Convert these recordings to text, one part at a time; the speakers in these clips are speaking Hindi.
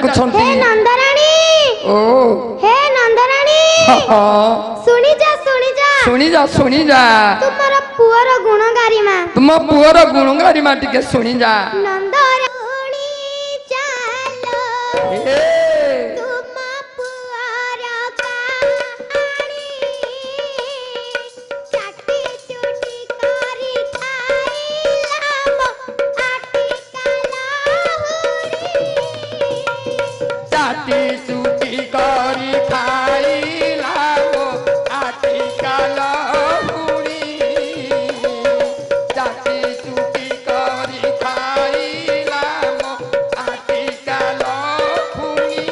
डाकुछंती हे नंदराणी ओ हे नंदराणी सुनी जा सुनी जा तुमर पुअर गुणगारी मा तुम पुअर गुणगारी मा टिके सुनी जा नंदराणी चालो ए तुम पुअर कहानी चाटी चुटी करी खाइलाम आटी कालाहुरी चाटी चुटी करी खाइला गो आटी कालाहुरी चाटी चुटी करी खाइला गो आटी कालाहुरी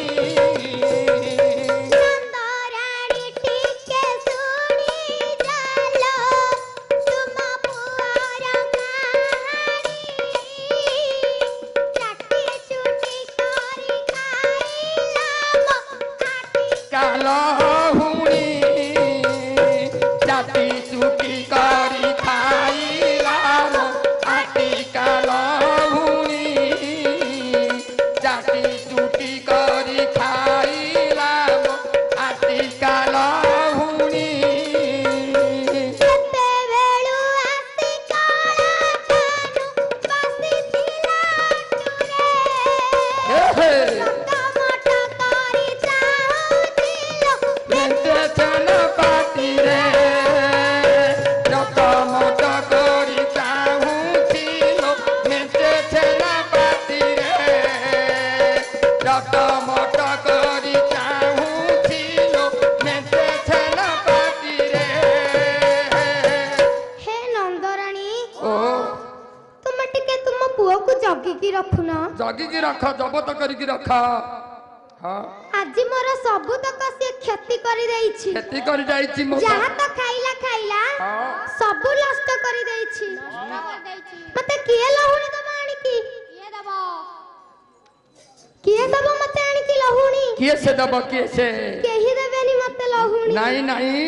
नंदराणी टिके सुनी जालो तुम पुअर कहानी चाटी चुटी करी खाइलाम आटी कालाहुरी चाटी चुटी करी खाइला गो आटी कालाहुरी चाटी चुटी करी खाइला गो आटी कालाहुरी ସେତେବେଳୁ ଆସି କଳା କାନୁ ବସିଥିଲା ହେ ହେ ଟମାଟ କରି ଚାହୁଁଥିଲ ମେଞ୍ଚେ ଛେନ ପାଟିରେ ଟକମଟ କରି ଚାହୁଁଥିଲ ମେଞ୍ଚେ ଛେନ ପାଟିରେ ଟକମଟ କରି ଚାହୁଁଥିଲ ମେଞ୍ଚେ ଛେନ ପାଟିରେ ହେ ନନ୍ଦରାଣୀ ଓ ତୁମେ ଟିକେ ତୁମ ପୁଅକୁ ଜଗିକି ରଖୁନ ଜଗିକି ରଖ ଜବତ କରିକି ରଖ ହଁ ଆଜି ମୋର ସବୁତକ ସେ କ୍ଷତି କରିଦେଇଛି କ୍ଷତି କରି ଯାଇଛି ମୋ ଯାହା ତ ଖାଇଲା ହଁ ସବୁ ନଷ୍ଟ କରିଦେଇଛି ମତେ କିଏ ଲହୁଣୀ ଦବ ଆଣିକି କିଏ ଦବ ମତେ ଆଣିକି ଲହୁଣୀ କିଏ ସେ ଦବ କିଏ ସେ କେହି ଦେବେନି ମତେ ଲହୁଣୀ ନାଇଁ ନାଇଁ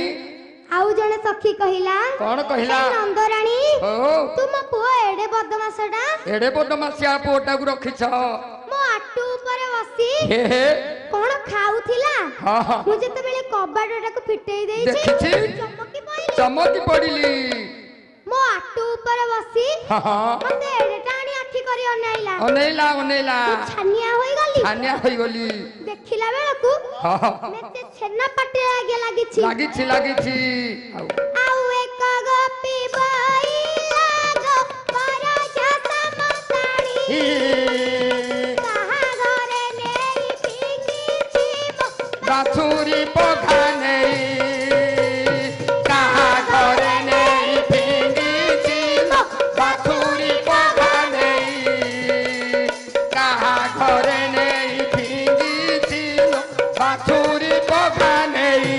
ଆଉ ଜଣେ ସଖୀ କହିଲା କଣ କହିଲା ହେ ନନ୍ଦରାଣୀ ଓ ତୁମ ପୁଅ ଏଡେ ବଦମାସଟା ଏଡେ ବଦମାସିଆ ପୁଅଟାକୁ ରଖିଛ ମୋ ଆଟୁ ଉପରେ ବସି ହେ ହେ କଣ ଖାଉଥିଲା ହଁ ହଁ ମୁଁ ଯେତେବେଳେ କବାଟଟାକୁ ଫିଟେଇ ଦେଇଛି ଦେଖିଛି ଚମକି ପଇଲି ଚମକି ପଡିଲି ମୋ ଆଟୁ ଉପରେ ବସି ହଁ ହଁ ମତେ ଏଡେଟା ଆଣି ଆଖି କରି ଅନାଇଲା ଅନେଇଲା ଅନେଇଲା ମୁଁ ଛାନିଆ ହୋଇଗଲି ଛାନିଆ ହୋଇଗଲି ଦେଖିଲା ବେଳକୁ ହଁ ହଁ ମତେ ଛେନା ପାଟିରେ ଆଗେ ଲାଗିଛି ଲାଗିଛି ଲାଗିଛି ଆଉ ଆଉ ଏକ ଗୋପୀ ବଇଲା ଗୋ ପରଜାତ ମଶାଣି ଇ, କାହା ଘରେ ନେଇ ଫିଙ୍ଗିଥିବ ବାଛୁରୀ ପଘା ନେଇ କାହା ଘରେ ନେଇ ଫିଙ୍ଗିଥିଲ ବାଛୁରୀ ପଘା ନେଇ କାହା ଘରେ ନେଇ ଫିଙ୍ଗିଥିଲ ବାଛୁରୀ ପଘା ନେଇ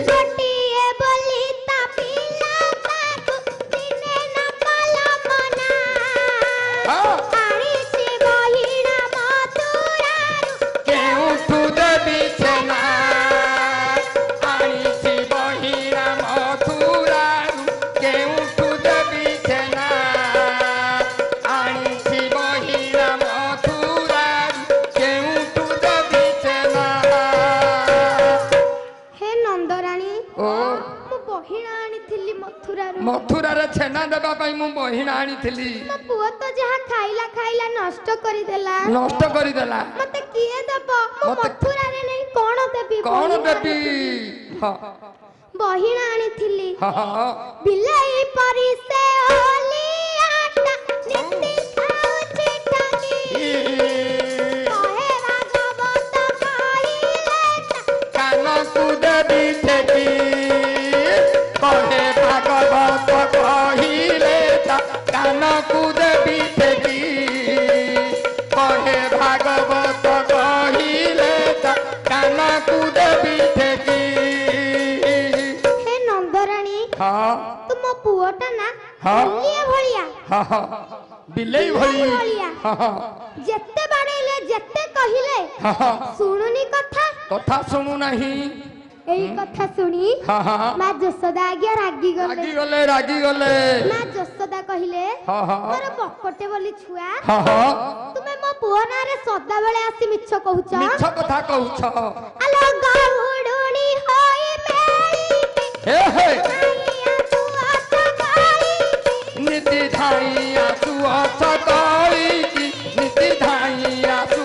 ଗୋଟିଏ ବୋଲି ତା ପିଲା ତାକୁ ଦିନେ ନ କଲ ମନା ହଁ। ଆଣିଛି ବହିଣା ମଥୁରାରୁ କେଉଁଠୁ ଦେବି ଛେନା ଆଣିଛି ବହିରା ମଥୁରାରୁ କେଉଁଠୁ ଦେବି ଛେନା ଆଣିଛି ବହିରା ମଥୁରାରୁ କେଉଁଠୁ ଦେବି ଛେନା ହେ ନନ୍ଦରାଣୀ ଓ ମୁଁ ବହିଣା ଆଣିଥିଲି ମଥୁରାରୁ ମଥୁରାରେ ଛେନା ଦେବା ପାଇଁ ମୁଁ ବହିଣା ଆଣିଥିଲି ମୋ ପୁଅ ତ ଯାହା ଖାଇଲା ନଷ୍ଟ କରିଦେଲା ନଷ୍ଟ କରିଦେଲା ମତେ କିଏ ଦବ ମୁଁ ମତେ- ମଥୁରାରେ ନେଇ କଣ ଦେବି କଣ ବହିଣା ଦେବି ଆଣିଥିଲି। ହଁ ବହିଣା ଆଣିଥିଲି ହଁ ହଁ ବିଲେଇ ପରି ସେ ଓଲିଆଟା ନିତି ଖାଉଛି ଠାନି ଇ, କହେ ଭାଗବତ କହିଲେ ତା କାନକୁ ଦେବି ଠେକି କହେ ଭାଗବତ କହିଲେ ତା କାନକୁ ଦେବି ଠେକି କହେ ଭାଗବତ କହିଲେ ତା କାନକୁ ଦେବି ଠେକି ହେ ନନ୍ଦରାଣୀ ହଁ ତୁମ ପୁଅଟା ନା ହଁ। ଓଲିଆ ଭଳିଆ ହଁ ହଁ ବିଲେଇ ଭଳି ଭଳିଆ। ହଁ ହଁ ଯେତେ ବାଡେଇଲେ ଯେତେ କହିଲେ ହଁ ହଁ ଶୁଣୁନି କଥା କଥା ଶୁଣୁନାହିଁ ଏଇ କଥା ଶୁଣି ହଁ ହଁ ମା ଯଶୋଦା ଆଜ୍ଞା ରାଗିଗଲେ ରାଗିଗଲେ ରାଗିଗଲେ ମା ଯଶୋଦା କହିଲେ ହଁ ହଁ ମୋର ବକଟେ ବୋଲି ଛୁଆ ହଁ ହଁ ତୁମେ ମୋ पुओ ना रे सदा बेले आसी मिछ कहूछ मिछ कथा कहूछ आलो गाउडुणी होई मेली हे हे आइया तू आत गाली नीति धाइया तू सकाली की नीति धाइया तू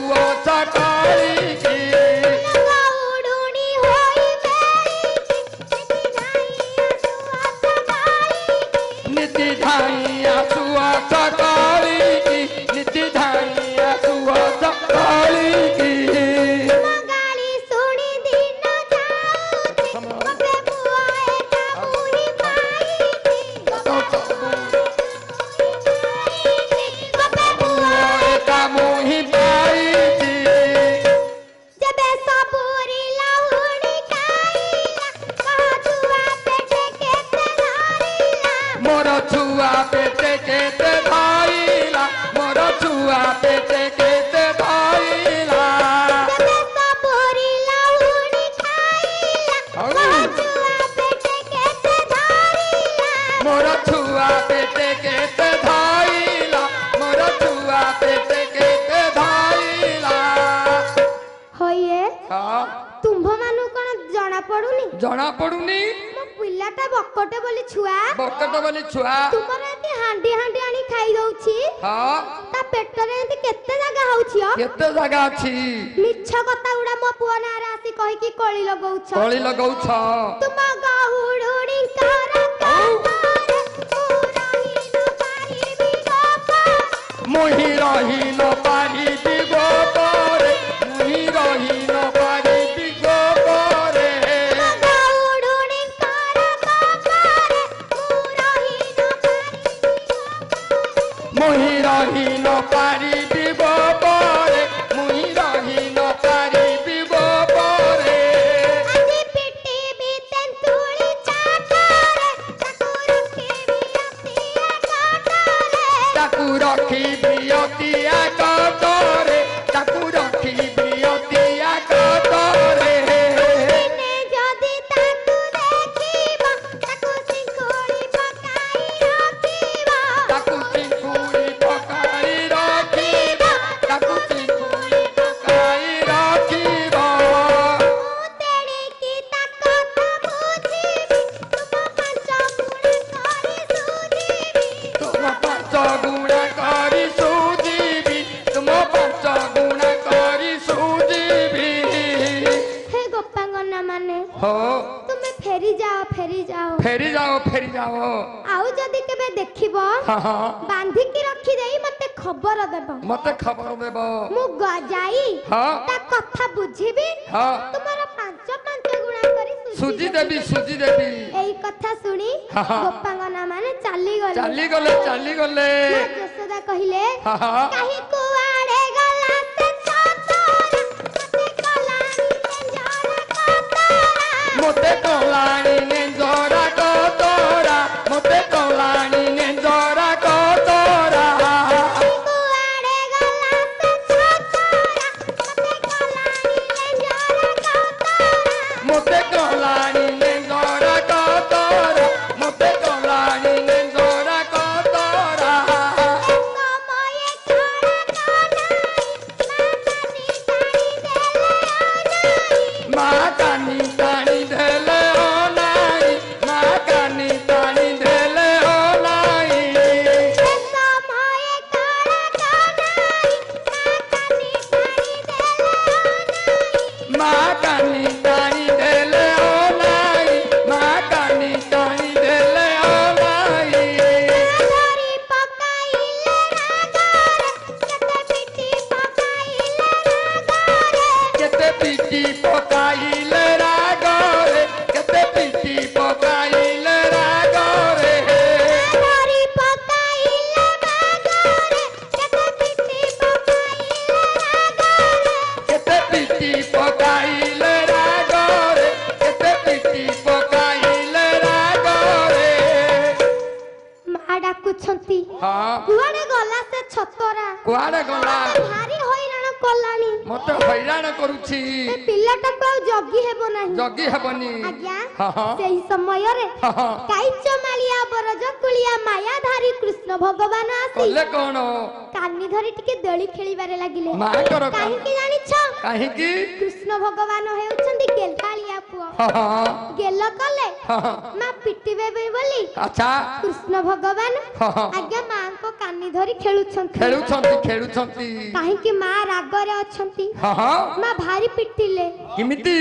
सकाली की गाउडुणी होई मेली नीति धाइया तू सकाली की नीति धाइया तू सकाली की गाली सुनी दिन जाऊची मते बुआए का मुही पाई मते बुआए का मोहि पाई जबे सबूरी लाहुणी खाईला कहा छुआ पेटे केते धारीला मोर छुआ पेटे केते धाइला मोर छुआ पेटे केते धाइला जबे सबूरी लाहुणी खाईला कहा छुआ पेटे केते धारीला मोर छुआ पेटे केते धाइला मोर छुआ पेटे केते धाइला होइए हाँ तुंभ मानु कोन जणा पडुनी जଣା पडुनी मो पिल्लाटा बकटे बोली छुआ बकट बोली छुआ तुमर एती हांडी हांडी आनी खाई दउची हाँ ता पेटरे एती केते जागा हउची केते जगह अछि मिछ कथा उडा मो पुआ नारे आसी कहि की कळी लगौछ कळी लगौछ तुम गाउडुणी मुही रही न पारी दिगो करे मुही रही न पारी दिगो करे मुही रही न पारी दिगो करे मुही रही न पारी दिगो करे ताकू रखी बियतिया कटरे ताकू रखी बियतिया कटरे ताकू चिंकुड़ी पकाई रखिबा ताकू चिंकुड़ी पकाई रखिबा तुम पांच गुणा करी सुजीबी तुम पांच गुणा करी सुजीबी हे गोपांगना माने हो तुमे फेरी जाओ फेरी जाओ फेरी जाओ आउ जदी केबे देखिबो हाँ हाँ बांधिकी रखी देई मते खबर देबो मते खबर देब मु गजाई हाँ ता कथा बुझिबी हाँ तुम्हारा पांच पांच गुणा करी सुजी देवी एई कथा सुनी हाँ, हाँ। गोपांगना माने चाली गले चाली गले मां जसोदा कहिले हाँ हाँ काहे कुआड़े गला से छोटोरा मते कलानी ने जरा कतोरा मोते कलानी ने जोरा कतोरा कुआड़े गला से छोटोरा मते कलानी ने जरा कतोरा मोते कलानी ने जोरा कतोरा समय खाना माँ कानी तानी धेले हो नाई माँ कानी तानी धेले हो नाई माँ कानी तानी धेले हो नाई माँ कानी तानी धेले हो नाई केते पिटी पकाइले रागरे केते पिटी पकाइले रागरे केते पिटी पकाइले रागरे केते पिटी पकाइले रागरे डाकुछंती हाँ कुआडे गला से छतरा कुआड़े गला भारी हईराण कलानी मते हैरान करूछि ए पिलाटा को जगी हेबो नाही जगी हेबनी आज्ञा हाँ सेही समय रे काइच मालिया बरज कुलिया मायाधारी कृष्ण भगवान आसी कले कोन कानी धरी टिके दळी खेलिबारे लागिले मा कर काहे कि जानि छ काहे कि कृष्ण भगवान हेउछंती गेलकालिया पुओ हाँ गेल कले हाँ मा पिटिबे बोली अच्छा कृष्ण भगवान हाँ आज्ञा मां को कानी धरी खेलुछंती खेलुछंती काहे कि मां रागरे अछंती हाँ मां भारी पिटिले किमिति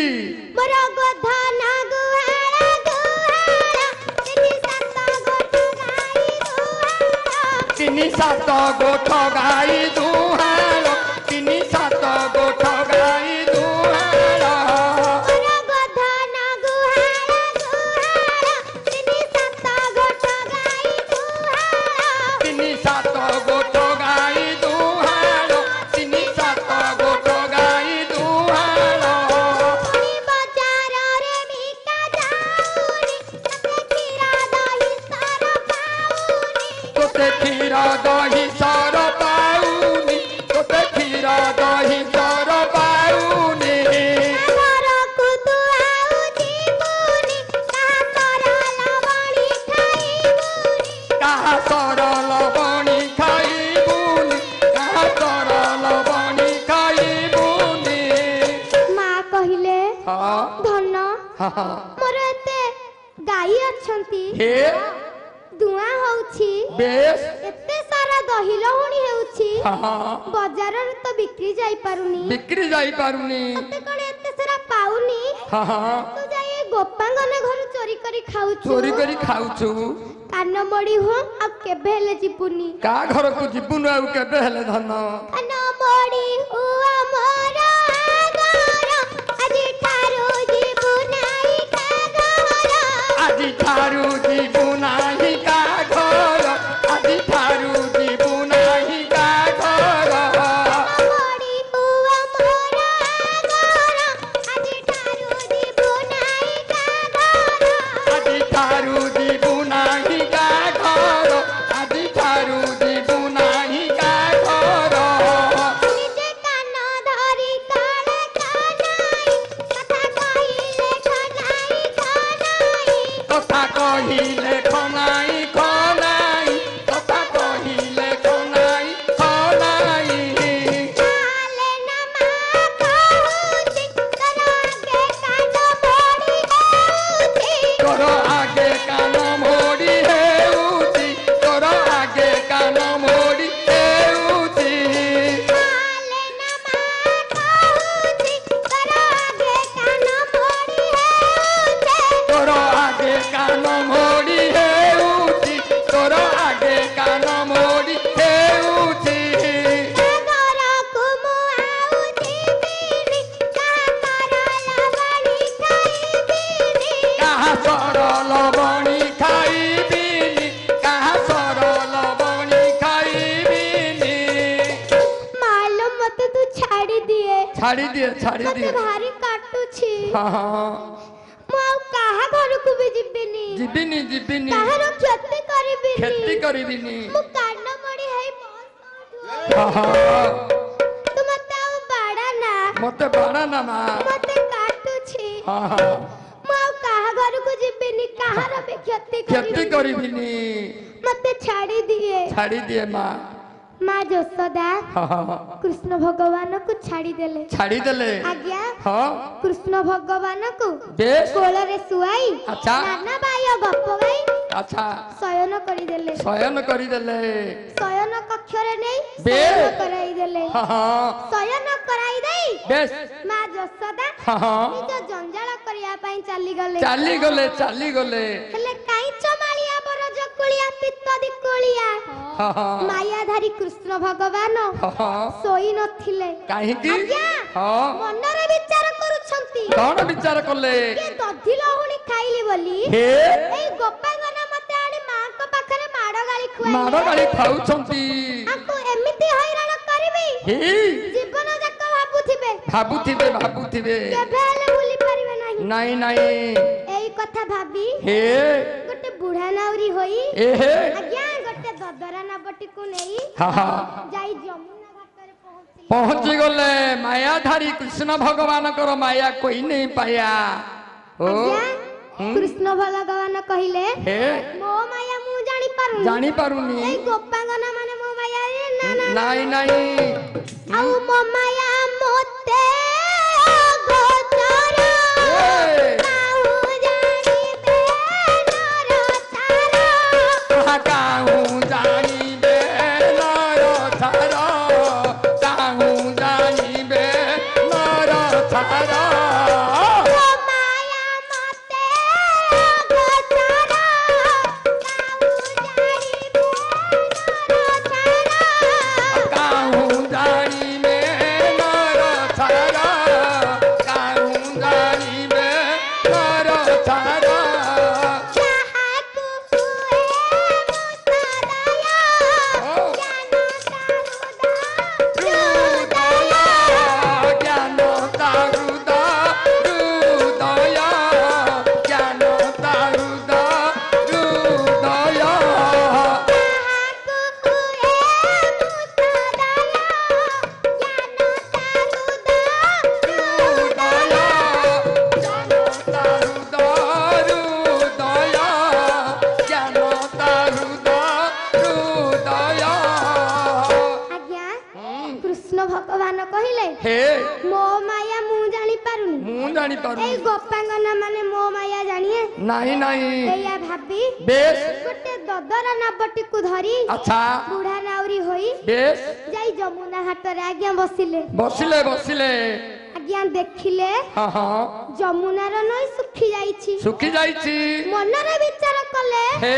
मोर गोधा ना गुहारा गुहारा तिनी सात गोठ गाई गुहारा तिनी सात गोठ गाई दुहार मोर गोधा ना गुहारा गुहारा तिनी सात गोठ गाई गुहारा तिनी सात गोठ गाई दुहार तिनी सात गोठ गाई दुहार पुनी बजार रे भिका जाऊनी तते खीरा दही सार पाऊनी तोते खीर दही सर पाऊनी घर को तू आउ जीवनी कहा सरल बणी खाइबुनी कहा सरल बणी खाइबुनी मां कहिले हाँ धन हाँ मोर एते गाई अछंती हे दुआ होउछि बेस एते सारा दही लहुणी हेउछि हाँ बाजार रे तो बिक्री जाई पारुनी बिक्री जाई पारुनी एते कोन एते सारा पाउनी हाँ तू जाई गोपांगने घर चोरी करी खाउछु चोरी करी खाउछु कान मडी हो आ केबे हेले जिपुनी का घर को जीवनु आउ केबे हेले धन कान मडी हो हमर आगर आजि ठारो जिबु नाई का घर আজি ঠারু জীবু নাহি কা ঘর আজি ঠারু জীবু নাহি কা ঘর मडी हो हमर आगर आजि ठारो जिबु नाई का घर আজি ঠারু জীবু নাহি কা ঘর আজি ঠারু জীবু নাহি কা ঘর निजे कान धरी काळे कानाई कथा कहिले खनाई खनाई কথা কহিলে খনাই খনাই কথা কহিলে খনাই খনাই आले ना मा कहूची तोर आगे कान मोड़ी हेउची তোর আগে কান মোড়ি হেউছি তোর আগে কান মোড়ি হেউছি आले ना मा कहूची तोर आगे कान मोड़ी हेउची তোর আগে কান মোড়ি হেউছি তোর আগে কান মোড়ি হেউছি सागर कुमु आउची बिनी सागर लवणी खाइबिनी কাহা সরল বণি খাইবিনি কাহা সরল বণি খাইবিনি मालूम मते तू छाड़ी दिए ছাড়ি দিয়ে ছাড়ি मते দিয়ে भारी काटुछि হ্যাঁ मु आउ काहा घर को भी जिबिनी ଯିବିନି ଯିବିନି काहार क्षति करिबिनी କ୍ଷତି କରିବିନି मु कान मडी हेई बस হ্যাঁ तू मते आउ बाड़ा ना মতে বাড়া না মা मते काटुछि হ্যাঁ मु आउ काहा घर को जिबिनी काहार भी क्षति କ୍ଷତି करिबिनी କରିବିନି मते छाड़ी दिए ଛାଡି ଦିଏ ମା माँ जसोदा ହଁ कृष्ण भगवान को छाड़ी देले ଛାଡି ଦେଲେ आज्ञा ହଁ कृष्ण भगवान को ବେଶ कोଳରେ सुआई अच्छा। नाना बाय गप गाई ଆଚ୍ଛା शयन करी देले ଶୟନ କରିଦେଲେ शयन कक्ष रे नहीं बे। शयन कराई देले ହଁ शयन कराई देई ବେଶ माँ जसोदा ହଁ निज जंजाल करिया पई चाली गले ଚାଲିଗଲେ ଚାଲିଗଲେ हेले काई चमालिया बरज कुलिया पित्त दिकुलिया ହଁ मायाधारी कृष्ण भगवान ହଁ सोई नथिले କାହିଁକି आज्ञा ହଁ मनरे विचार करूछंती କଣ ବିଚାର କଲେ के दधी लहुणी खाइली बोली ହେ एई गोपांगना मते आनी मां को पाखरे माड़ गाली खुआई ମାଡ଼ ଗାଳି ଖାଉଛନ୍ତି आकु एमिति हैरान करबी ହେ जीवन जाक भाबुथिबे ଭାବୁଥିବେ ଭାବୁଥିବେ केबे हेले भूली परिबे नाही ନାଇଁ ନାଇଁ एई कथा भाबी ହେ गोटे बुढ़ा नाउरी होई ଏ ହେ आज्ञा गोटे ददरा नाबटी को नेई ହଁ ହଁ जाई जमुना घाटरे पहुंचली पहुंची गले मायाधारी कृष्ण भगवान कर माया कोई नहीं पाया ओ आज्ञा कृष्ण भगवान कहिले हे मो माया मु जानी पारुनी ए गोपांगना माने मो माया रे ना ना नहीं नहीं आउ मो माया मोते गोचर काहू जानिबे नर थारा काहू जानिबे नर थारा काहू जानिबे नर थारा मो माया मोते गोचर काहू जानिबे नर थारा काहू जानिबे नर थारा चाहतु हुए मुसदया ज्ञान तारुदा हृदय ज्ञान तारुद हृदय चाहतु हुए मुसदया ज्ञान तारुदा आज्ञा कृष्ण भगवान कहिले हे मो माया मु जानी पारुनी मु जानी पारु ए गोपांगना माने मो माया जानिए नहीं नहीं एया भाबी बेस गोटे ददरा नाबटी को धरी अच्छा बुढ़ा नाउरी होई बेस जाई जमुना हाटरे आज्ञा बसिले बसिले बसिले आज्ञा देखिले हाँ हाँ जमुनार नई सुखी जाईची सुखी जाइछि मनरे विचार कले हे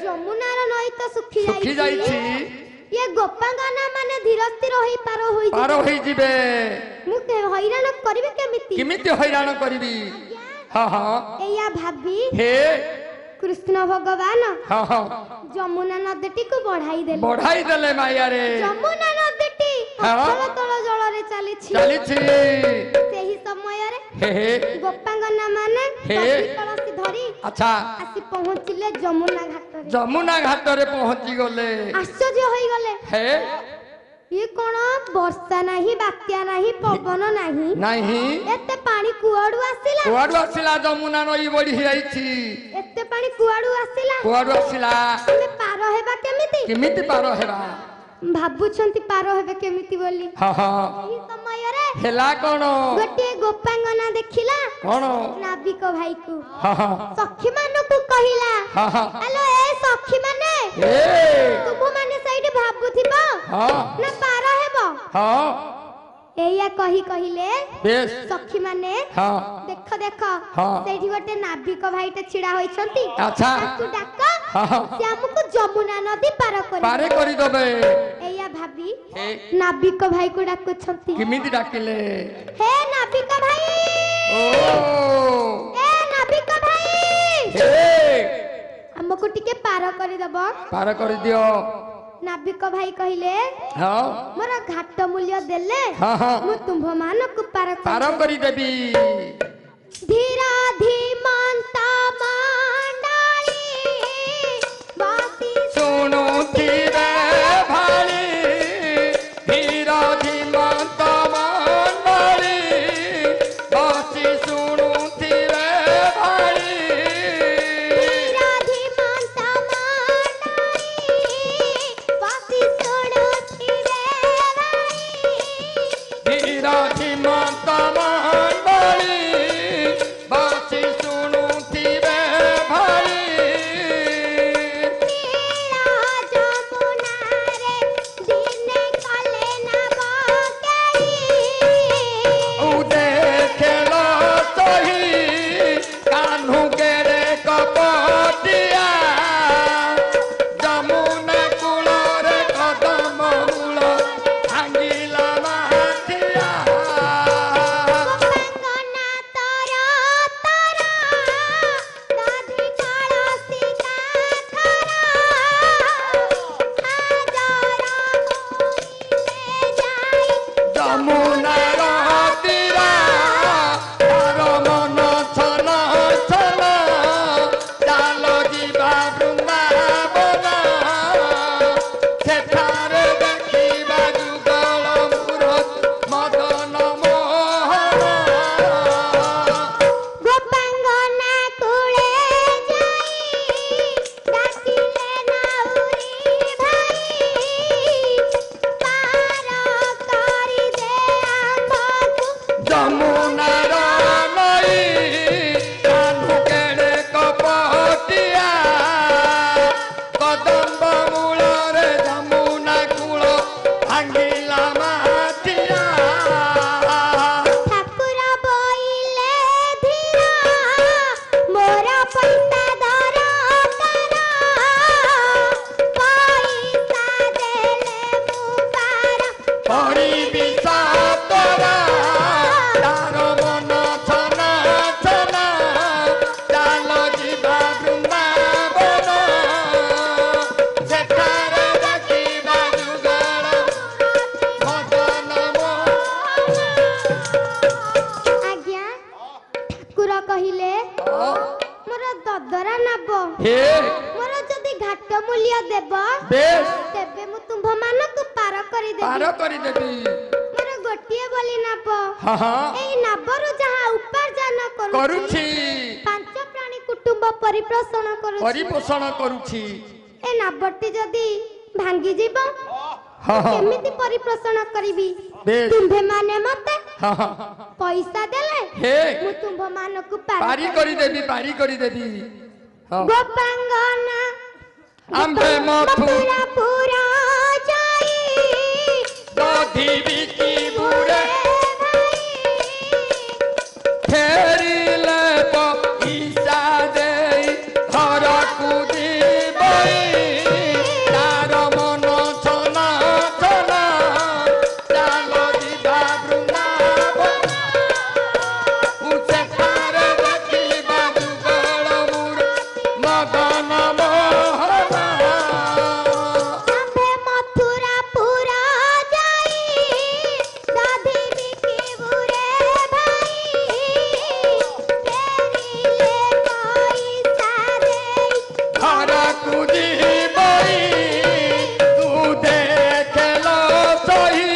जमुनार नई तो सुखी सुखी जाइछि ये गोपांगना माने धीर स्थिर होई पारो होई पार होई जिबे मु के हैरान करबे केमिति किमिति हैरान करबी हाँ हाँ एया भाबी हे कृष्ण भगवान हाँ हाँ जमुना नदीटी को बढ़ाई देले बढ़ाई देले माया रे जमुना नदीटी हाँ। तଳ ତଳ ଜଳରେ ଚାଲିଛି चलिछि ସେହି ସମୟରେ हे हे ଗୋପାଙ୍ଗନା ମାନେ ହେ। ଦଧି କଳସି ଧରି अच्छा ଆସି ପହଞ୍ଚିଲେ ଯମୁନା ଘାଟରେ जमुना घाट रे पहुंची गले ଆଶ୍ଚର୍ଯ୍ୟ ହୋଇଗଲେ हे ଇଏ କଣ ବର୍ଷା ନାହିଁ ବାତ୍ୟା ନାହିଁ ପବନ ନାହିଁ नहीं ଏତେ ପାଣି କୁଆଡୁ ଆସିଲା कुआडू आसिला जमुना नई बढ़ी जाइछि ଏତେ ପାଣି କୁଆଡୁ ଆସିଲା कुआडू आसिला ଆମେ ପାର ହେବା କେମିତି किमिति पार हेबा ଭାବୁଛନ୍ତି ପାର ହେବେ କେମିତି ବୋଲି हाँ हाँ ଏହି ସମୟରେ हेला कोन ଗୋଟିଏ ଗୋପାଙ୍ଗନା ଦେଖିଲା कोन ନାବିକ ଭାଇକୁ हाँ हाँ ସଖୀ ମାନଙ୍କୁ କହିଲା हाँ हाँ ହ୍ୟାଲୋ ଏ ସଖୀ ମାନେ हे ତୁମ ମାନେ ସେଇଠି ଭାବୁଥିବ हाँ ନା ପାର ହେବ हाँ ଏଇଆ କହିଲେ बेस ସଖୀ ମାନେ हाँ ଦେଖ ଦେଖ ହଁ। ସେଇଠି ଗୋଟେ ନାବିକ ଭାଇଟେ ଛିଡା ହୋଇଛନ୍ତି ଆଚ୍ଛା। ତାକୁ ଡାକ हाँ हाँ ସେ ଆମକୁ ଯମୁନା ନଦୀ ପାର କରିବ पारे करी दबे ଏଇଆ ଭାବି हे ନାବିକ ଭାଇକୁ ଡାକୁଛନ୍ତି किमिति डाकिले ହେ ନାବିକ ଭାଇ ओ ଏ ନାବିକ ଭାଇ हे ଆମକୁ ଟିକେ ପାର କରିଦବ पार कर दियो ନାବିକ ଭାଇ କହିଲେ हाँ ମୋର ଘାଟ ମୂଲ୍ୟ ଦେଲେ हाँ हाँ ମୁଁ ତୁମ୍ଭ ମାନଙ୍କୁ ପାର पार करी देबी ଧୀରା ଧୀମନ୍ତ ମଣ୍ଡଳୀ ବାସି सुनु धीरे भाली धीरा धीमंत मंडली बसी सुनु धीरे भाली ଧୀରା ଧୀମନ୍ତ ମଣ୍ଡଳୀ ବାସି ଶୁଣୁଥିବେ ଭାଇ धीरा धीमंत मंडली যমুনার নই কানু কেড়ে কপটিয়া কদম্ব মূলরে যমুনা কূল ভাঙ্গিলা মাটিয়া ঠাকুর বইলে ধীরা মোর পইসা দরকার পইসা দেলে মু পার পড়িবি সতরা তার মন ছনা ছনা চাল ଯିବା ବୃନ୍ଦାବନ ସେଠାରେ ଦେଖିବା ଯୁଗଳ ଭଜନ ଆଜ୍ଞା ଠାକୁର କହିଲେ ମୋର ଦଦରା ନବ ହେ ମୋର ଯଦି ଘାଟ ମୂଲ୍ୟ ଦେବ ବେଶ ତେବେ ମୁଁ ତୁମ୍ଭମାନଙ୍କୁ ପାର କରିଦେବି ପାର କରିଦେବି ମୋର ଗୋଟିଏ ବୋଲି ନବ ହଁ ହଁ ଏଇ ନବରୁ ଯାହା ଉପାର୍ଜନ କରୁଛି ପାଞ୍ଚ ପ୍ରାଣୀ କୁଟୁମ୍ବ ପରିପୋଷଣ କରୁଛି ପରିପୋଷଣ କରୁଛି ଏ ନବଟି ଯଦି ଭାଙ୍ଗିଯିବ ହଁ ହଁ କେମିତି ପରିପୋଷଣ କରିବି ବେଶ ତୁମ୍ଭେମାନେ ମତେ ହଁ ହଁ ପଇସା ଦେଲେ ହେ ମୁଁ ତୁମ୍ଭମାନଙ୍କୁ ପାରି କରିଦେବି ହଁ ଗୋପାଙ୍ଗନା ଆମ୍ଭେ ମଥୁରାପୁର ଯାଇ ଦଧି ବିକିବୁରେ ଫେରିଲେ ପଇସା ଦେଇ ଘରକୁ ଯିବଇ ତାର ମନ ଛନା ଛନା ଚାଲ ଯିବା ବୃନ୍ଦାବନ ସେଠାରେ ଦେଖିବା ଯୁଗଳ ମୂଳ ମଦନ ମୋହନ ଆମ୍ଭେ ମଥୁରାପୁର ଯାଇ ଦଧି ବିକିବୁରେ ଭାଇ ଫେରିଲେ ପଇସା ଦେଇ ଘରକୁ ଯିବଇ ତୁ ଦେଖେଲ ସହି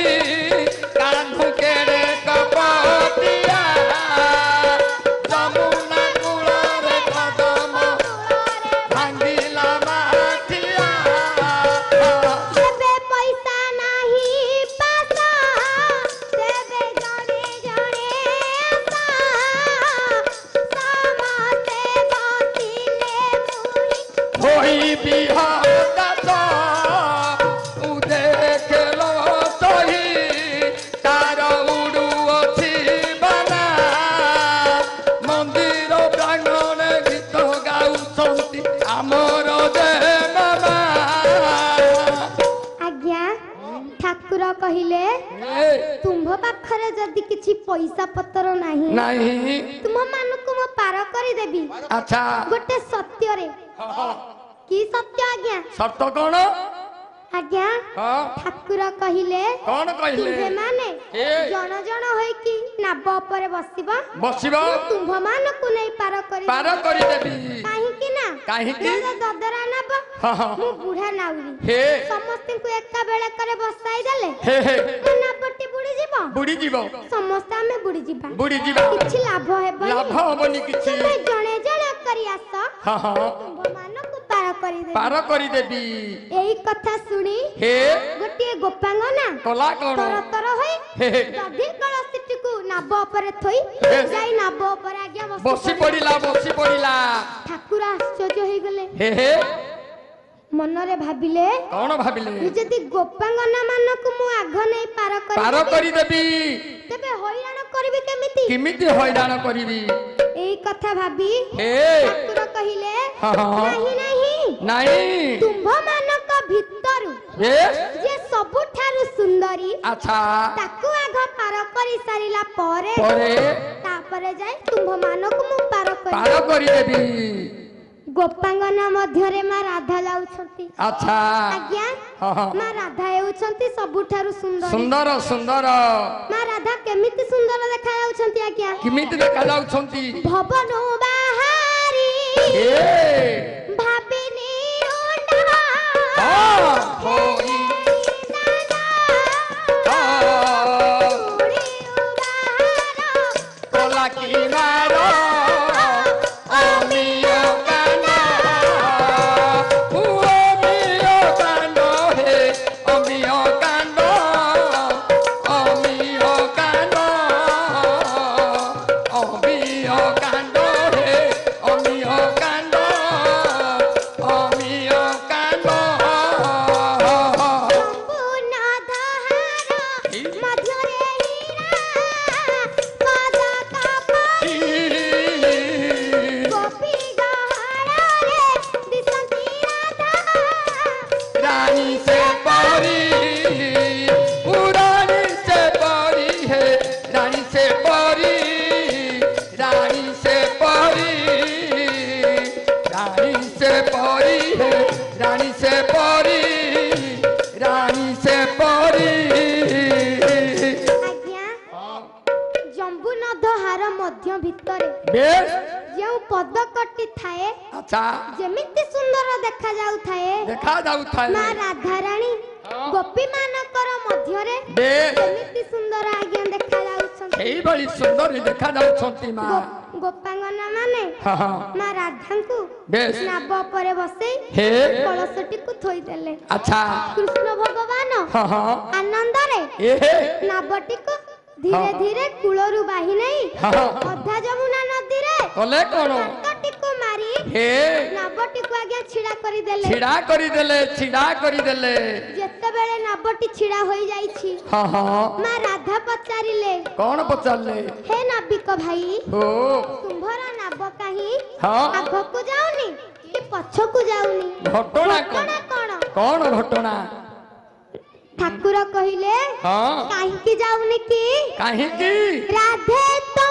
କାନ୍ଧୁ କେଡ଼େ କପଟିଆ ଯମୁନା କୂଳରେ କଦମ ଭାଙ୍ଗିଲା ମାଠିଆ ତେବେ ପଇସା ନାହିଁ ପାସ ତେବେ ଜଣେ ଜଣେ ଆସ ସମସ୍ତେ ବସିଲେ ମୁହିଁ ହୋଇ ବିହଦାସ ତୁ ଦେଖେଲ ସହି ତାର ଉଡୁଅଛି ବାନା ମନ୍ଦିର ପ୍ରାଙ୍ଗଣେ ଗୀତ ଗାଉଛନ୍ତି ଆମର ଦେବମା ଆଜ୍ଞା ଠାକୁର କହିଲେ ତୁମ୍ଭ ପାଖରେ ଯଦି କିଛି ପଇସା ପତ୍ର ନାହିଁ ନାହିଁ ତୁମମାନଙ୍କୁ ମୁଁ ପାର କରିଦେବି ଆଚ୍ଛା ଗୋଟେ ସତ୍ୟରେ କି ସତ୍ୟ ଆଜ୍ଞା ସର୍ତ୍ତ କ'ଣ ଆଜ୍ଞା ହଁ ଠାକୁର କହିଲେ କ'ଣ କହିଲେ ତୁମ୍ଭେମାନେ ଏ। ଜଣ ଜଣ ହୋଇକି ନାବ ଉପରେ ବସିବ ବସିବ ତୁମ୍ଭମାନଙ୍କୁ ନେଇ ପାର କରି ପାର କରିଦେବି କାହିଁକି ନା କାହିଁକି? ମୋର ଦଦରା ନବ ହଁ ହଁ ମୁଁ ବୁଢା ନାଉରି ହେ ସମସ୍ତଙ୍କୁ ଏକା ବେଳକରେ ବସାଇ ଦେଲେ ହେ ହେ ମୋ ନାବଟି ବୁଡିଯିବ ବୁଡ଼ିଯିବ ସମସ୍ତେ ଆମେ ବୁଡିଯିବା ବୁଡ଼ିଯିବା କିଛି ଲାଭ ହେବନି ଲାଭ ହବନି କିଛି ତୁମେ ଜଣେ ଜଣେ କରି ଆସ ହଁ ହଁ ତୁମ୍ଭମାନଙ୍କୁ ପାର କରିଦେବି ପାର କରିଦେବି ଏଇ କଥା ଶୁଣି ହେ ଗୋଟିଏ ଗୋପାଙ୍ଗନା କଲା କ'ଣ ତର ତର ହୋଇ ହେ ହେ ଦଧି କଳସୀଟିକୁ ନାବ ଉପରେ ଥୋଇ ହେ। ଯାଇ ନାବ ଉପରେ ଆଜ୍ଞା ବସି ପଡ଼ିଲା ଠାକୁର ଆଶ୍ଚର୍ଯ୍ୟ ହେଇଗଲେ ହେ ହେ ମନରେ ଭାବିଲେ କ'ଣ ଭାବିଲେ ମୁଁ ଯଦି ଗୋପାଙ୍ଗନା ମାନଙ୍କୁ ମୁଁ ଆଗ ନେଇ ପାର ପାର କରିଦେବି କରିଦେବି ତେବେ ହଇରାଣ କରିବି କେମିତି କେମିତି ହଇରାଣ କରିବି ଏଇ କଥା ଭାବି ହେ ଠାକୁର କହିଲେ ହଁ, ହଁ। ନାହିଁ ନାହିଁ ନାଇଁ ତୁମ୍ଭମାନଙ୍କ ଭିତରୁ ହେ ଯେ ସବୁଠାରୁ ସୁନ୍ଦରୀ ଆଚ୍ଛା ତାକୁ ଆଗ ପାର କରି ସାରିଲା ପରେ ପରେ ତାପରେ ଯାଇ ତୁମ୍ଭମାନଙ୍କୁ ମୁଁ ପାର ପାର କରି କରିଦେବି ଗୋପାଙ୍ଗନା ମଧ୍ୟରେ ମା ରାଧା ଯାଉଛନ୍ତି ଆଚ୍ଛା ଆଜ୍ଞା ହଁ, ହଁ। ମା ରାଧା ହେଉଛନ୍ତି ସବୁଠାରୁ ସୁନ୍ଦର ସୁନ୍ଦର ସୁନ୍ଦର ମା ରାଧା କେମିତି ସୁନ୍ଦର ଦେଖା ଯାଉଛନ୍ତି ଆଜ୍ଞା କେମିତି ଦେଖାଯାଉଛନ୍ତି ଭବନୁ ବାହାରି ହେ ଭାବିନି ହଁ ହୋଇ କଲା କି ମାର ଅମିୟ କାନ ଅମିୟ କାନ ହେ ଅମିୟ କାନ ଅମିୟ କାନ रानी से परी रानी से परी रानी से परी है रानी से परी रानी से परी आज्ञा जम्बू नद हार मध्य भितरे बेश जो पदकटी थाए अच्छा जेमिति सुंदर देखा जाउ थाए देखा जाऊ था मां राधा रानी गोपी मानकर मध्यरे बेश जेमिति सुंदर आज्ञा देखा जाउ एई बड़ी सुंदर देखा जाऊ छंती मां गोपांगना माने हां हां मां राधा को बेश नाभ परे बसे हे कलशटी को थोई देले अच्छा कृष्ण भगवान हां हां आनंद रे ए नाभटी को धीरे धीरे कूलरू बाही नहीं हां अधा जमुना नदी रे कले कोन नाभटी को मारी हे नाभटी को आगे छिड़ा करी देले छिड़ा करी देले जेते बेले नाभटी छिड़ा होई जाई छी हां हां मां राधा पचारिले कौन पचारले हे नाविक भाई हो तुम्हारा नाभ काहे हां आगो को जाउनी कि पछ को जाउनी घटना कौन घटना ठाकुर कहिले हां काहे की जाउनी की काहे की राधे तो